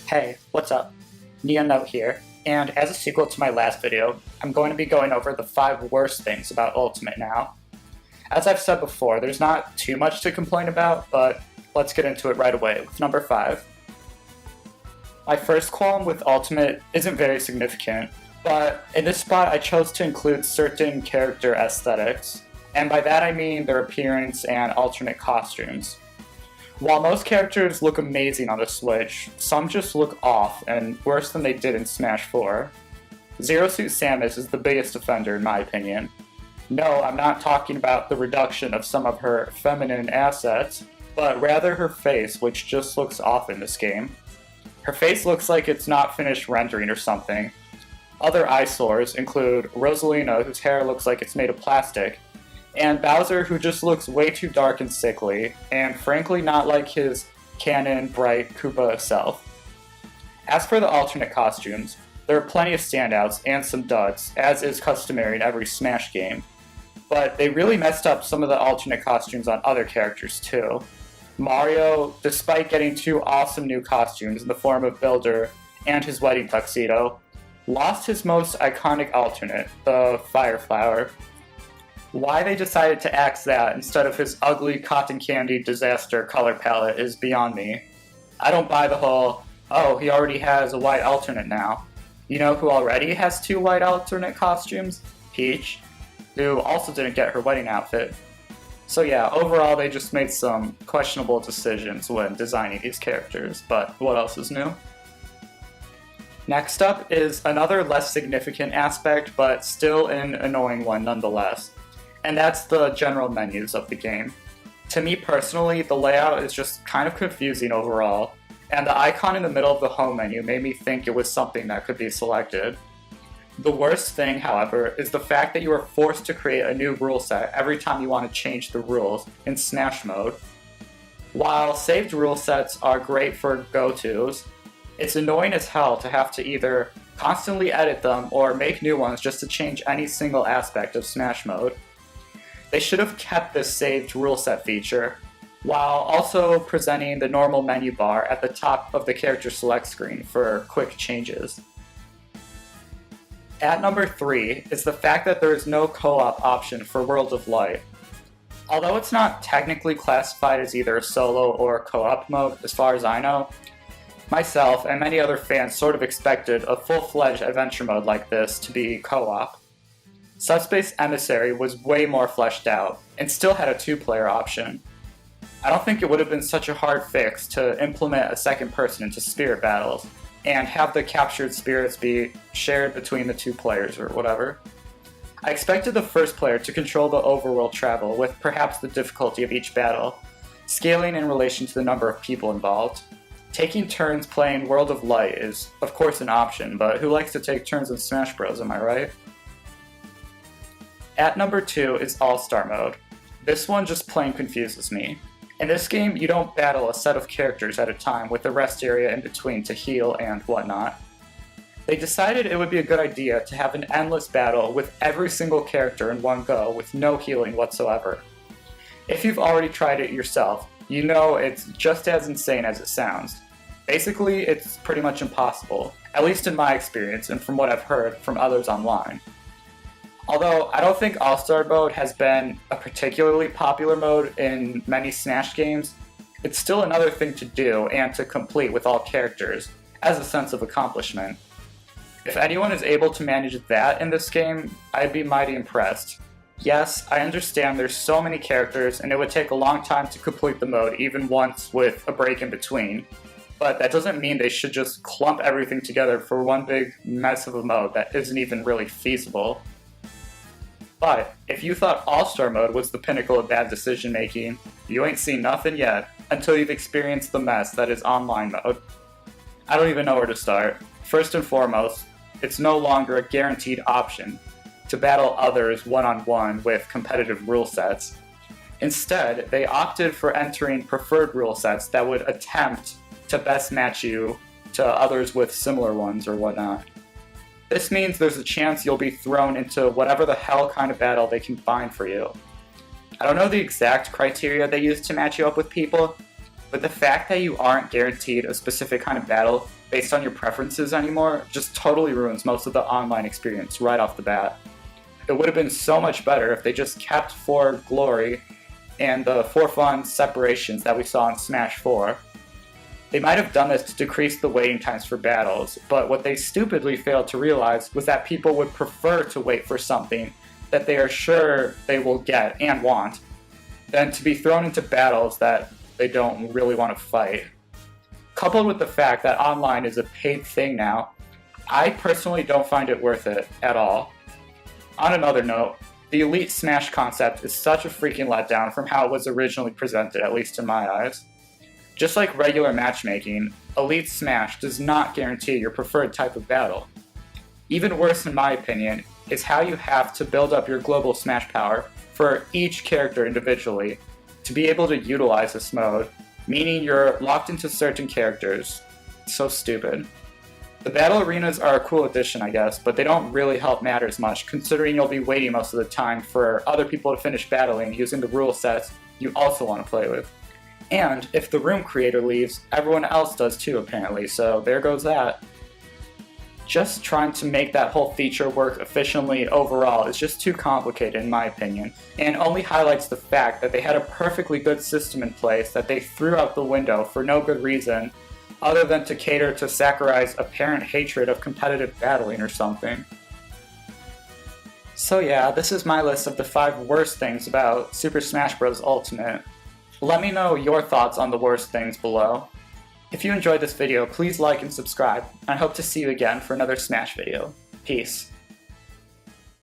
Hey, what's up? Nia Note here, and as a sequel to my last video, I'm going to be going over the 5 worst things about Ultimate now. As I've said before, there's not too much to complain about, but let's get into it right away with number 5. My first qualm with Ultimate isn't very significant, but in this spot I chose to include certain character aesthetics, and by that I mean their appearance and alternate costumes. While most characters look amazing on the Switch, some just look off and worse than they did in Smash 4. Zero Suit Samus is the biggest offender in my opinion. No, I'm not talking about the reduction of some of her feminine assets, but rather her face, which just looks off in this game. Her face looks like it's not finished rendering or something. Other eyesores include Rosalina, whose hair looks like it's made of plastic, and Bowser, who just looks way too dark and sickly, and frankly not like his canon, bright Koopa self. As for the alternate costumes, there are plenty of standouts and some duds, as is customary in every Smash game. But they really messed up some of the alternate costumes on other characters too. Mario, despite getting 2 awesome new costumes in the form of Builder and his wedding tuxedo, lost his most iconic alternate, the Fire Flower. Why they decided to axe that instead of his ugly cotton candy disaster color palette is beyond me. I don't buy the whole, oh, he already has a white alternate now. You know who already has 2 white alternate costumes? Peach, who also didn't get her wedding outfit. So yeah, overall they just made some questionable decisions when designing these characters, but what else is new? Next up is another less significant aspect, but still an annoying one nonetheless. And that's the general menus of the game. To me personally, the layout is just kind of confusing overall, and the icon in the middle of the home menu made me think it was something that could be selected. The worst thing, however, is the fact that you are forced to create a new rule set every time you want to change the rules in Smash mode. While saved rule sets are great for go-tos, it's annoying as hell to have to either constantly edit them or make new ones just to change any single aspect of Smash mode. They should have kept this saved rule set feature, while also presenting the normal menu bar at the top of the character select screen for quick changes. At number 3 is the fact that there is no co-op option for World of Light. Although it's not technically classified as either a solo or co-op mode as far as I know, myself and many other fans sort of expected a full-fledged adventure mode like this to be co-op. Subspace Emissary was way more fleshed out, and still had a 2-player option. I don't think it would have been such a hard fix to implement a second person into spirit battles, and have the captured spirits be shared between the 2 players or whatever. I expected the first player to control the overworld travel with perhaps the difficulty of each battle, scaling in relation to the number of people involved. Taking turns playing World of Light is of course an option, but who likes to take turns in Smash Bros, am I right? At number 2 is All-Star Mode. This one just plain confuses me. In this game, you don't battle a set of characters at a time with a rest area in between to heal and whatnot. They decided it would be a good idea to have an endless battle with every single character in one go with no healing whatsoever. If you've already tried it yourself, you know it's just as insane as it sounds. Basically, it's pretty much impossible, at least in my experience and from what I've heard from others online. Although I don't think All-Star Mode has been a particularly popular mode in many Smash games, it's still another thing to do and to complete with all characters, as a sense of accomplishment. If anyone is able to manage that in this game, I'd be mighty impressed. Yes, I understand there's so many characters and it would take a long time to complete the mode even once with a break in between, but that doesn't mean they should just clump everything together for one big mess of a mode that isn't even really feasible. But if you thought All-Star Mode was the pinnacle of bad decision making, you ain't seen nothing yet until you've experienced the mess that is online mode. I don't even know where to start. First and foremost, it's no longer a guaranteed option to battle others one-on-one with competitive rule sets. Instead, they opted for entering preferred rule sets that would attempt to best match you to others with similar ones or whatnot. This means there's a chance you'll be thrown into whatever the hell kind of battle they can find for you. I don't know the exact criteria they use to match you up with people, But the fact that you aren't guaranteed a specific kind of battle based on your preferences anymore just totally ruins most of the online experience right off the bat. It would have been so much better if they just kept for glory and the for fun separations that we saw in Smash 4. They might have done this to decrease the waiting times for battles, but what they stupidly failed to realize was that people would prefer to wait for something that they are sure they will get and want, than to be thrown into battles that they don't really want to fight. Coupled with the fact that online is a paid thing now, I personally don't find it worth it at all. On another note, the Elite Smash concept is such a freaking letdown from how it was originally presented, at least in my eyes. Just like regular matchmaking, Elite Smash does not guarantee your preferred type of battle. Even worse, in my opinion, is how you have to build up your global Smash power for each character individually to be able to utilize this mode, meaning you're locked into certain characters. So stupid. The battle arenas are a cool addition, I guess, but they don't really help matters much, considering you'll be waiting most of the time for other people to finish battling using the rule sets you also want to play with. And if the room creator leaves, everyone else does too apparently, so there goes that. Just trying to make that whole feature work efficiently overall is just too complicated in my opinion, and only highlights the fact that they had a perfectly good system in place that they threw out the window for no good reason other than to cater to Sakurai's apparent hatred of competitive battling or something. So yeah, this is my list of the 5 worst things about Super Smash Bros. Ultimate. Let me know your thoughts on the worst things below. If you enjoyed this video, please like and subscribe, and I hope to see you again for another Smash video. Peace.